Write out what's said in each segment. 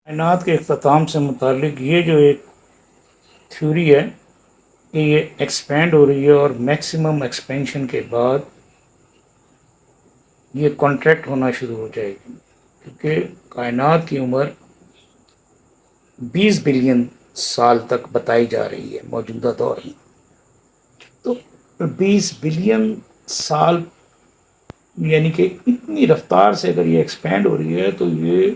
کائنات کے اختتام سے متعلق یہ جو ایک تھیوری ہے کہ یہ ایکسپینڈ ہو رہی ہے اور میکسیمم ایکسپینشن کے بعد یہ کانٹریکٹ ہونا شروع ہو جائے گی، کیونکہ کائنات کی عمر 20 بلین سال تک بتائی جا رہی ہے موجودہ دور میں۔ تو 20 بلین سال یعنی کہ اتنی رفتار سے اگر یہ ایکسپینڈ ہو رہی ہے تو یہ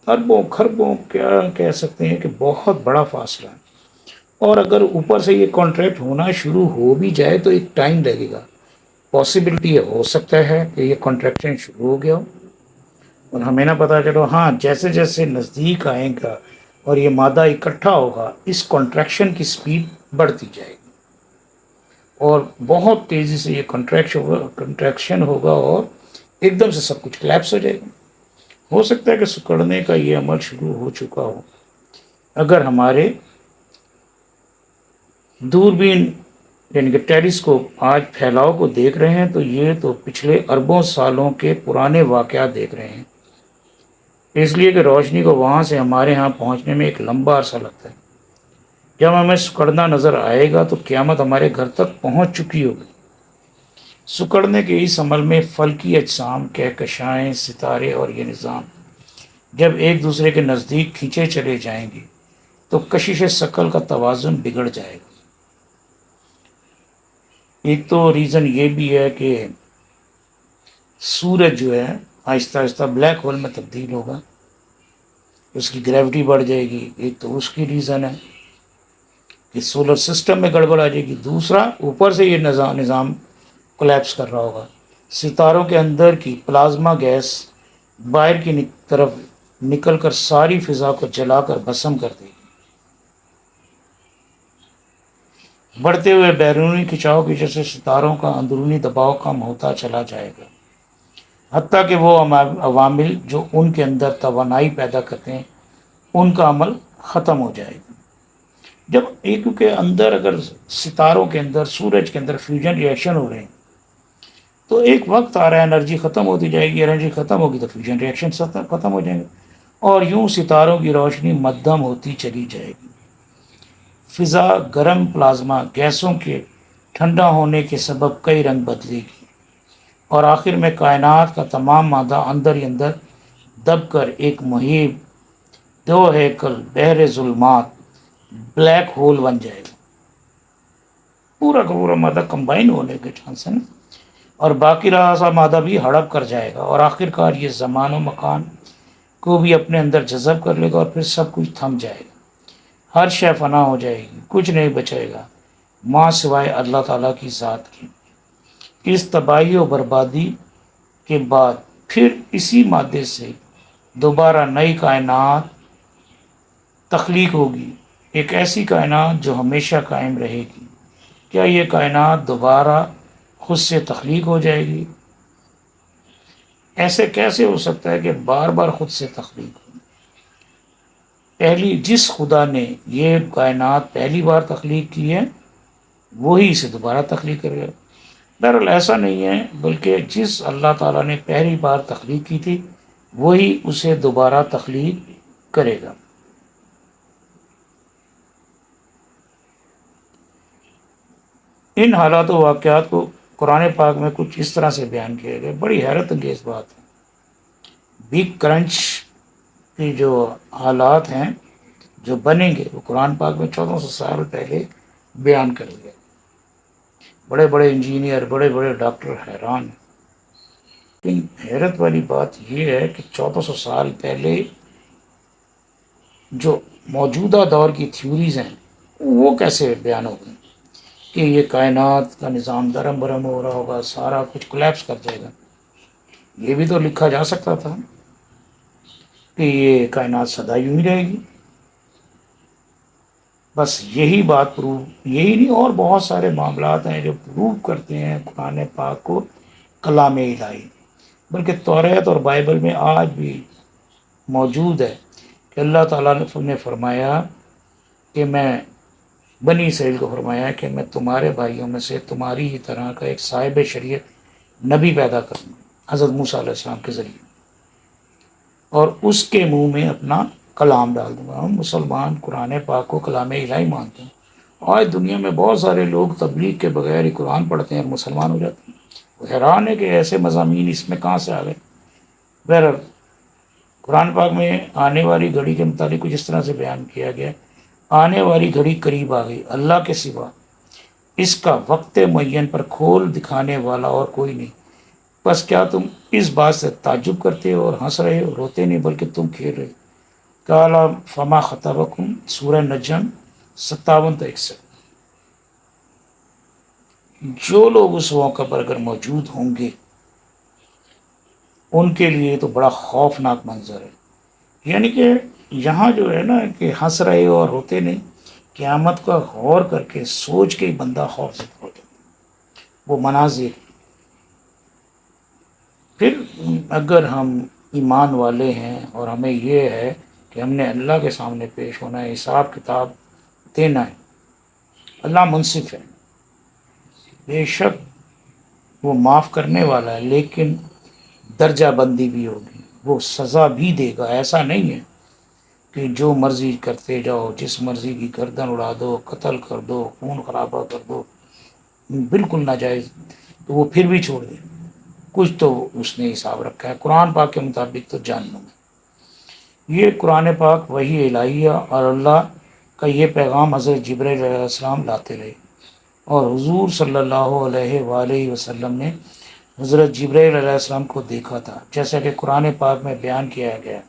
اربوں خربوں کیا کہہ سکتے ہیں کہ بہت بڑا فاصلہ ہے۔ اور اگر اوپر سے یہ کانٹریکٹ ہونا شروع ہو بھی جائے تو ایک ٹائم لگے گا، پاسبلٹی ہو سکتا ہے کہ یہ کانٹریکشن شروع ہو گیا ہو اور ہمیں نہ پتہ چلو۔ ہاں، جیسے جیسے نزدیک آئے گا اور یہ مادہ اکٹھا ہوگا، اس کانٹریکشن کی سپیڈ بڑھتی جائے گی اور بہت تیزی سے یہ کنٹریکشن ہوگا اور ایک دم سے سب کچھ کلیپس ہو جائے گا۔ ہو سکتا ہے کہ سکڑنے کا یہ عمل شروع ہو چکا ہو۔ اگر ہمارے دوربین یعنی کہ ٹیلیسکوپ آج پھیلاؤ کو دیکھ رہے ہیں تو یہ تو پچھلے اربوں سالوں کے پرانے واقعات دیکھ رہے ہیں، اس لیے کہ روشنی کو وہاں سے ہمارے ہاں پہنچنے میں ایک لمبا عرصہ لگتا ہے۔ جب ہمیں سکڑنا نظر آئے گا تو قیامت ہمارے گھر تک پہنچ چکی ہوگی۔ سکڑنے کے اس عمل میں فلکی اجسام، کہکشائیں، ستارے اور یہ نظام جب ایک دوسرے کے نزدیک کھینچے چلے جائیں گے تو کشش ثقل کا توازن بگڑ جائے گا۔ ایک تو ریزن یہ بھی ہے کہ سورج جو ہے آہستہ آہستہ بلیک ہول میں تبدیل ہوگا، اس کی گریوٹی بڑھ جائے گی۔ ایک تو اس کی ریزن ہے کہ سولر سسٹم میں گڑبڑ آ جائے گی۔ دوسرا، اوپر سے یہ نظام کولیپس کر رہا ہوگا، ستاروں کے اندر کی پلازما گیس باہر کی طرف نکل کر ساری فضا کو جلا کر بھسم کر دے گی۔ بڑھتے ہوئے بیرونی کھنچاؤ کی وجہ سے ستاروں کا اندرونی دباؤ کم ہوتا چلا جائے گا، حتیٰ کہ وہ عوامل جو ان کے اندر توانائی پیدا کرتے ہیں ان کا عمل ختم ہو جائے گا۔ جب ایک کے اندر اگر ستاروں کے اندر، سورج کے اندر فیوژن ریئیکشن ہو رہے ہیں تو ایک وقت آ رہا ہے انرجی ختم ہوتی جائے گی، انرجی ختم ہوگی تو فیوژن ریئیکشن ختم ہو جائیں گے اور یوں ستاروں کی روشنی مدھم ہوتی چلی جائے گی۔ فضا گرم پلازما گیسوں کے ٹھنڈا ہونے کے سبب کئی رنگ بدلے گی اور آخر میں کائنات کا تمام مادہ اندر ہی اندر دب کر ایک مہیب دو ہیکل بحر ظلمات بلیک ہول بن جائے گا۔ پورا کا پورا مادہ کمبائن ہونے کے چانس ہے نا، اور باقی رہا سا مادہ بھی ہڑپ کر جائے گا اور آخر کار یہ زمان و مکان کو بھی اپنے اندر جذب کر لے گا اور پھر سب کچھ تھم جائے گا، ہر شے فنا ہو جائے گی، کچھ نہیں بچے گا ماں سوائے اللہ تعالیٰ کی ذات کی۔ اس تباہی و بربادی کے بعد پھر اسی مادے سے دوبارہ نئی کائنات تخلیق ہوگی، ایک ایسی کائنات جو ہمیشہ قائم رہے گی۔ کیا یہ کائنات دوبارہ خود سے تخلیق ہو جائے گی؟ ایسے کیسے ہو سکتا ہے کہ بار بار خود سے تخلیق ہو؟ جس خدا نے یہ کائنات پہلی بار تخلیق کی ہے وہی اسے دوبارہ تخلیق کرے گا۔ بہرحال ایسا نہیں ہے، بلکہ جس اللہ تعالیٰ نے پہلی بار تخلیق کی تھی وہی اسے دوبارہ تخلیق کرے گا۔ ان حالات و واقعات کو قرآن پاک میں کچھ اس طرح سے بیان کیا گیا، بڑی حیرت انگیز بات ہے۔ بگ کرنچ کی جو حالات ہیں جو بنیں گے وہ قرآن پاک میں 1400 سال پہلے بیان کر گیا۔ بڑے بڑے انجینئر، بڑے بڑے ڈاکٹر حیران ہیں۔ لیکن حیرت والی بات یہ ہے کہ 1400 سال پہلے جو موجودہ دور کی تھیوریز ہیں وہ کیسے بیان ہو گئی کہ یہ کائنات کا نظام درم برم ہو رہا ہوگا، سارا کچھ کولیپس کر جائے گا۔ یہ بھی تو لکھا جا سکتا تھا کہ یہ کائنات سدا یوں ہی رہے گی۔ بس یہی بات یہی نہیں، اور بہت سارے معاملات ہیں جو پروو کرتے ہیں قرآن پاک کو کلام الہی، بلکہ توریت اور بائبل میں آج بھی موجود ہے کہ اللہ تعالیٰ نے فرمایا کہ میں بنی اسرائیل کو فرمایا کہ میں تمہارے بھائیوں میں سے تمہاری ہی طرح کا ایک صاحب شریعت نبی پیدا کروں گا، حضرت موسیٰ علیہ السلام کے ذریعے۔ اور اس کے منہ میں اپنا کلام ڈال دوں گا۔ ہم مسلمان قرآن پاک کو کلام الہی مانتے ہیں۔ آج دنیا میں بہت سارے لوگ تبلیغ کے بغیر ہی قرآن پڑھتے ہیں اور مسلمان ہو جاتے ہیں۔ وہ حیران ہے کہ ایسے مضامین اس میں کہاں سے آ گئے۔ بہرحال قرآن پاک میں آنے والی گھڑی کے متعلق کچھ اس طرح سے بیان کیا گیا، آنے والی گھڑی قریب آ گئی، اللہ کے سوا اس کا وقت معین پر کھول دکھانے والا اور کوئی نہیں۔ بس کیا تم اس بات سے تعجب کرتے ہو اور ہنس رہے ہو؟ روتے نہیں بلکہ تم کھیل رہے۔ کالا فما خطبکم، سورہ نجم 57 تا 61۔ جو لوگ اس موقع پر اگر موجود ہوں گے ان کے لیے تو بڑا خوفناک منظر ہے۔ یعنی کہ یہاں جو ہے نا کہ ہنس رہے ہو اور روتے نہیں، قیامت کا غور کر کے سوچ کے ہی بندہ خوف سے ہو جاتا ہے۔ وہ مناظر، پھر اگر ہم ایمان والے ہیں اور ہمیں یہ ہے کہ ہم نے اللہ کے سامنے پیش ہونا ہے، حساب کتاب دینا ہے، اللہ منصف ہے، بے شک وہ معاف کرنے والا ہے، لیکن درجہ بندی بھی ہوگی، وہ سزا بھی دے گا۔ ایسا نہیں ہے کہ جو مرضی کرتے جاؤ، جس مرضی کی گردن اڑا دو، قتل کر دو، خون خرابہ کر دو، بالکل ناجائز، تو وہ پھر بھی چھوڑ دے، کچھ تو اس نے حساب رکھا ہے۔ قرآن پاک کے مطابق تو جہنم ہے۔ یہ قرآن پاک وحی الہیہ اور اللہ کا یہ پیغام حضرت جبرائیل علیہ السلام لاتے رہے، اور حضور صلی اللہ علیہ وآلہ وسلم نے حضرت جبرائیل علیہ السلام کو دیکھا تھا، جیسا کہ قرآن پاک میں بیان کیا گیا۔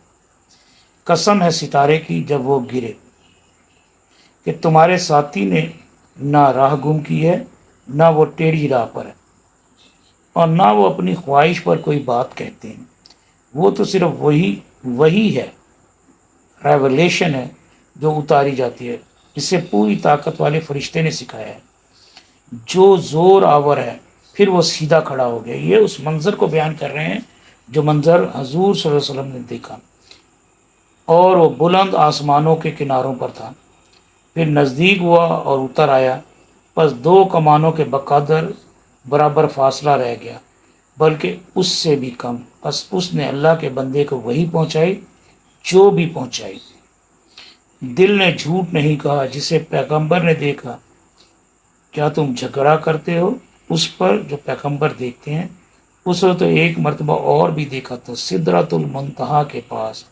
قسم ہے ستارے کی جب وہ گرے کہ تمہارے ساتھی نے نہ راہ گم کی ہے، نہ وہ ٹیڑھی راہ پر ہے، اور نہ وہ اپنی خواہش پر کوئی بات کہتے ہیں۔ وہ تو صرف وہی ہے، ریولیشن ہے جو اتاری جاتی ہے، اسے پوری طاقت والے فرشتے نے سکھایا ہے، جو زور آور ہے، پھر وہ سیدھا کھڑا ہو گیا۔ یہ اس منظر کو بیان کر رہے ہیں جو منظر حضور صلی اللہ علیہ وسلم نے دیکھا، اور وہ بلند آسمانوں کے کناروں پر تھا، پھر نزدیک ہوا اور اتر آیا، پس 2 کمانوں کے بقدر برابر فاصلہ رہ گیا، بلکہ اس سے بھی کم۔ پس اس نے اللہ کے بندے کو وہی پہنچائی جو بھی پہنچائی۔ دل نے جھوٹ نہیں کہا جسے پیغمبر نے دیکھا۔ کیا تم جھگڑا کرتے ہو اس پر جو پیغمبر دیکھتے ہیں؟ اس نے تو ایک مرتبہ اور بھی دیکھا تھا، سدرۃ المنتہا کے پاس،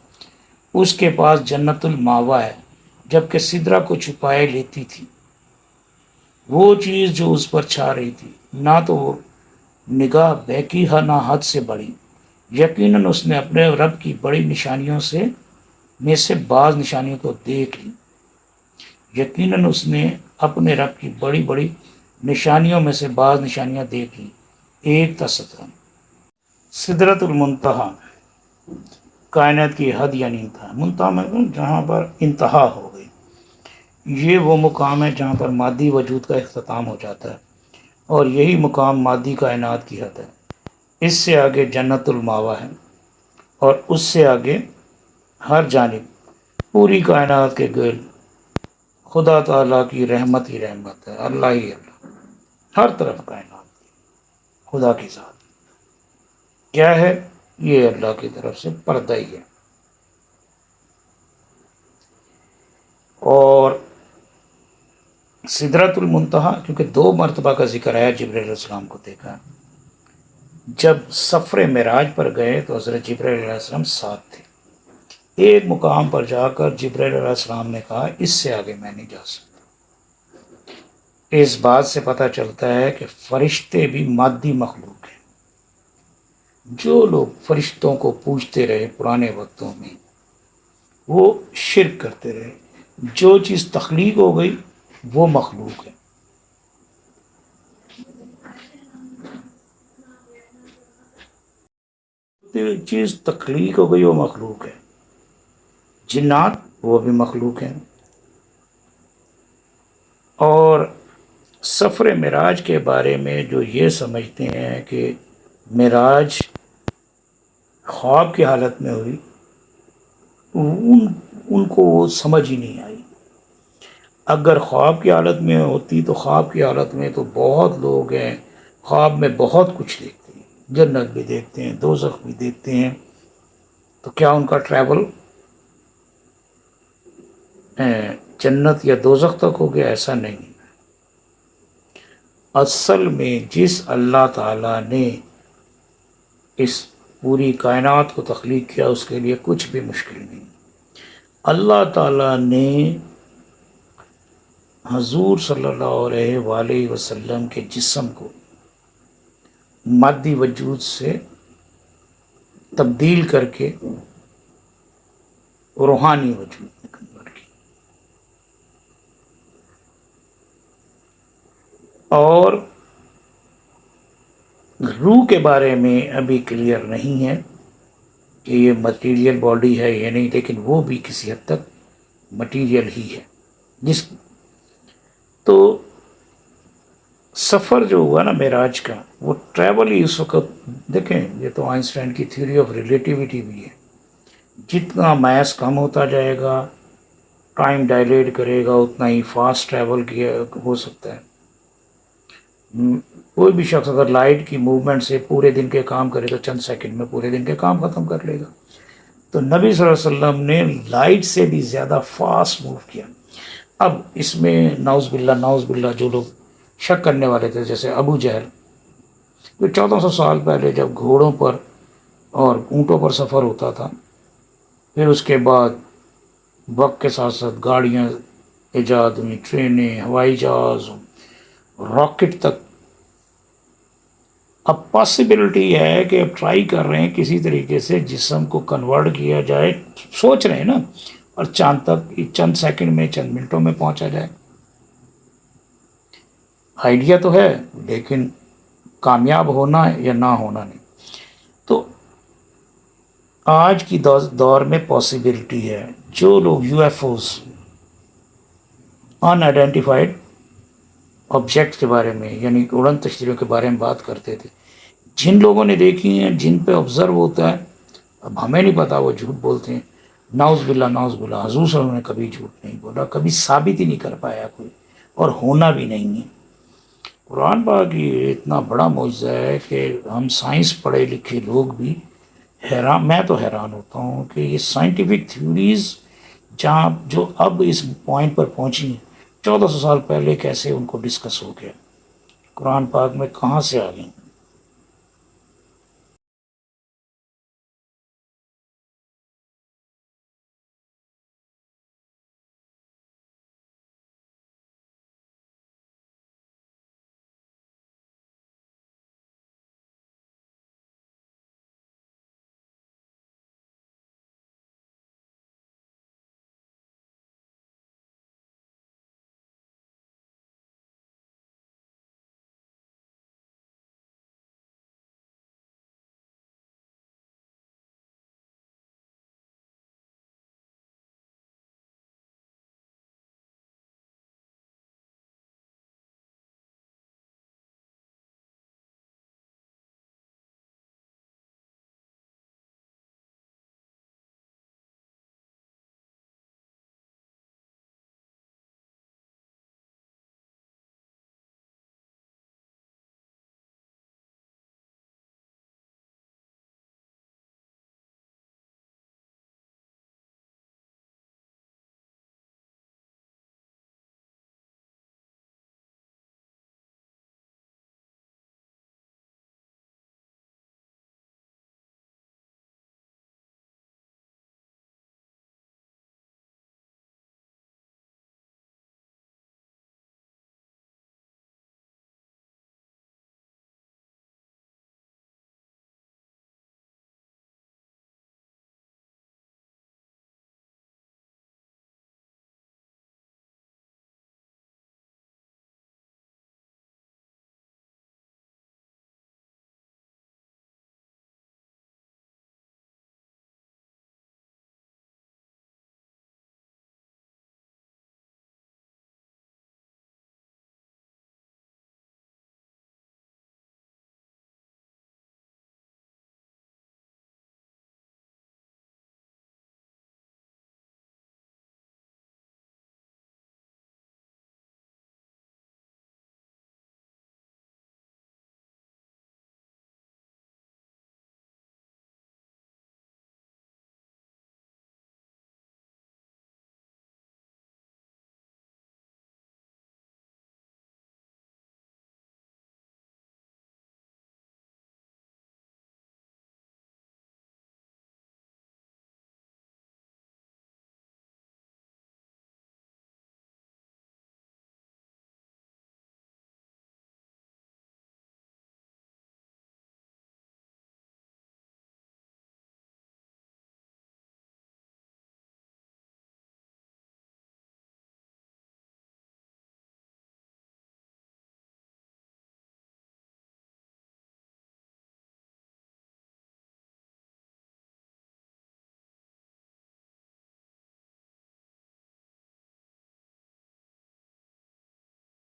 اس کے پاس جنت الماوا ہے، جبکہ سدرہ کو چھپائے لیتی تھی وہ چیز جو اس پر چھا رہی تھی، نہ تو وہ نگاہ بہکی ہے نہ حد سے بڑی۔ یقیناً اس نے اپنے رب کی بڑی نشانیوں میں سے بعض نشانیوں کو دیکھ لی۔ یقیناً اس نے اپنے رب کی بڑی بڑی نشانیوں میں سے بعض نشانیاں دیکھ لی۔ 1 تا 17۔ سدرۃ المنتہا کائنات کی حد یعنی انتہا، منتہا میں جہاں پر انتہا ہو گئی۔ یہ وہ مقام ہے جہاں پر مادی وجود کا اختتام ہو جاتا ہے، اور یہی مقام مادی کائنات کی حد ہے۔ اس سے آگے جنت الماوا ہے، اور اس سے آگے ہر جانب پوری کائنات کے گرد خدا تعالیٰ کی رحمت ہی رحمت ہے، اللہ ہی اللہ، ہر طرف کائنات کی خدا کی ذات کیا ہے؟ یہ اللہ کی طرف سے پردہ ہی ہے۔ اور سدرۃ المنتہا کیونکہ 2 مرتبہ کا ذکر ہے، جبرائیل علیہ السلام کو دیکھا۔ جب سفر معراج پر گئے تو حضرت جبرائیل علیہ السلام ساتھ تھے۔ ایک مقام پر جا کر جبرائیل علیہ السلام نے کہا اس سے آگے میں نہیں جا سکتا۔ اس بات سے پتہ چلتا ہے کہ فرشتے بھی مادی مخلوق ہیں۔ جو لوگ فرشتوں کو پوجتے رہے پرانے وقتوں میں، وہ شرک کرتے رہے۔ جو چیز تخلیق ہو گئی وہ مخلوق ہے۔ جو چیز تخلیق ہو گئی وہ مخلوق ہے۔ جنات وہ بھی مخلوق ہیں۔ اور سفر معراج کے بارے میں جو یہ سمجھتے ہیں کہ معراج خواب کی حالت میں ہوئی، ان کو وہ سمجھ ہی نہیں آئی۔ اگر خواب کی حالت میں ہوتی تو خواب کی حالت میں تو بہت لوگ ہیں، خواب میں بہت کچھ دیکھتے ہیں، جنت بھی دیکھتے ہیں، دوزخ بھی دیکھتے ہیں، تو کیا ان کا ٹریول جنت یا دوزخ تک ہو گیا؟ ایسا نہیں۔ اصل میں جس اللہ تعالیٰ نے اس پوری کائنات کو تخلیق کیا اس کے لیے کچھ بھی مشکل نہیں۔ اللہ تعالیٰ نے حضور صلی اللہ علیہ وآلہ وسلم کے جسم کو مادی وجود سے تبدیل کر کے روحانی وجود میں کنورٹ کیا، اور روح کے بارے میں ابھی کلیئر نہیں ہے کہ یہ مٹیریل باڈی ہے یا نہیں، لیکن وہ بھی کسی حد تک مٹیریل ہی ہے۔ تو سفر جو ہوا نا معراج کا، وہ ٹریول ہی اس وقت، دیکھیں یہ تو آئنسٹائن کی تھیوری آف ریلیٹیوٹی بھی ہے، جتنا میس کم ہوتا جائے گا، ٹائم ڈائلیٹ کرے گا، اتنا ہی فاسٹ ٹریول کیا ہو سکتا ہے۔ کوئی بھی شخص اگر لائٹ کی موومنٹ سے پورے دن کے کام کرے تو چند سیکنڈ میں پورے دن کے کام ختم کر لے گا۔ تو نبی صلی اللہ علیہ وسلم نے لائٹ سے بھی زیادہ فاسٹ موو کیا۔ اب اس میں نعوذ باللہ جو لوگ شک کرنے والے تھے، جیسے ابو جہل، جو 1400 سال پہلے جب گھوڑوں پر اور اونٹوں پر سفر ہوتا تھا، پھر اس کے بعد وقت کے ساتھ ساتھ گاڑیاں ایجاد ہوئیں، ٹرینیں، ہوائی جہاز، راکٹ تک، اب پاسبلٹی ہے کہ اب ٹرائی کر رہے ہیں کسی طریقے سے جسم کو کنورٹ کیا جائے، سوچ رہے ہیں نا، اور چاند تک چند سیکنڈ میں، چند منٹوں میں پہنچا جائے۔ آئیڈیا تو ہے، لیکن کامیاب ہونا یا نہ ہونا نہیں۔ تو آج کی دور میں پاسبلٹی ہے، جو لوگ U F Os, unidentified object کے بارے میں، یعنی اڑن تشتریوں کے بارے میں بات کرتے تھے، جن لوگوں نے دیکھی ہیں، جن پہ آبزرو ہوتا ہے، اب ہمیں نہیں پتا وہ جھوٹ بولتے ہیں، نعوذ باللہ۔ حضور صلی اللہ علیہ وسلم نے کبھی جھوٹ نہیں بولا، کبھی ثابت ہی نہیں کر پایا کوئی، اور ہونا بھی نہیں ہے۔ قرآن پاک یہ اتنا بڑا معجزہ ہے کہ ہم سائنس پڑھے لکھے لوگ بھی حیران، میں تو حیران ہوتا ہوں کہ یہ سائنٹیفک تھیوریز جہاں جو اب اس پوائنٹ پر پہنچی ہیں، 1400 سال پہلے کیسے ان کو ڈسکس ہو گیا، قرآن پاک میں کہاں سے آ گئی۔